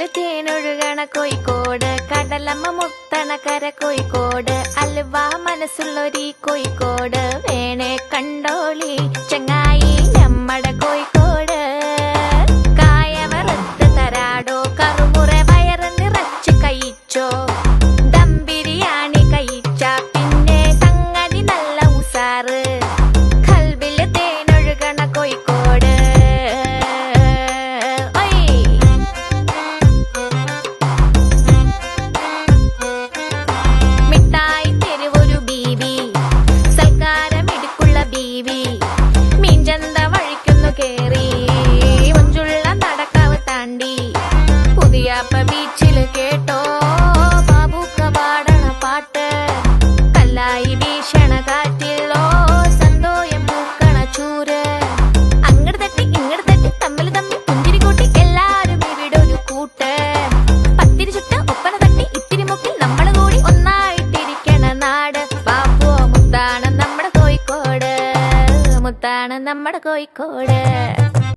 കൽവില് തേനൊഴുകണ കോഴിക്കോട്, കടലമ്മ മുത്തണ കര കോഴിക്കോട്, അൽവ മനസ്സുള്ളൊരീ കോഴിക്കോട്, വേണേ കണ്ടോളി ചങ്ങായി നമ്മടെ കോഴിക്കോട്. കായവറുത്ത് തരാടോ, കറുമുറ വയറ് നിറച്ച് കഴിച്ചോ, ദം ബിരിയാണി കഴിച്ച പിന്നെ സംഗതി നല്ല ഉസാറ്. കൽവില് തേനൊഴുകണ കോഴിക്കോട്. ബീച്ചില് കേട്ടോ ബാബുക്ക പാടണ പാട്ട്, കല്ലായി വീശണ കാറ്റിലോ സന്തോയം പൂക്കണ ചൂര്. അങ്ങട് തട്ടി ഇങ്ങട് തട്ടി തമ്മിൽ തമ്മിൽ പുഞ്ചിരി കൂട്ടി എല്ലാരും ഇവിടെ ഒരു കൂട്ട്. പത്തിരി ചുട്ട് ഒപ്പന തട്ടി ഇത്തിരി മുക്കിൽ നമ്മള് കൂടി ഒന്നായിട്ടിരിക്കണ നാട്. ബാപ്പുവോ മുത്താണ് നമ്മുടെ കോഴിക്കോട്, മുത്താണ് നമ്മുടെ കോഴിക്കോട്.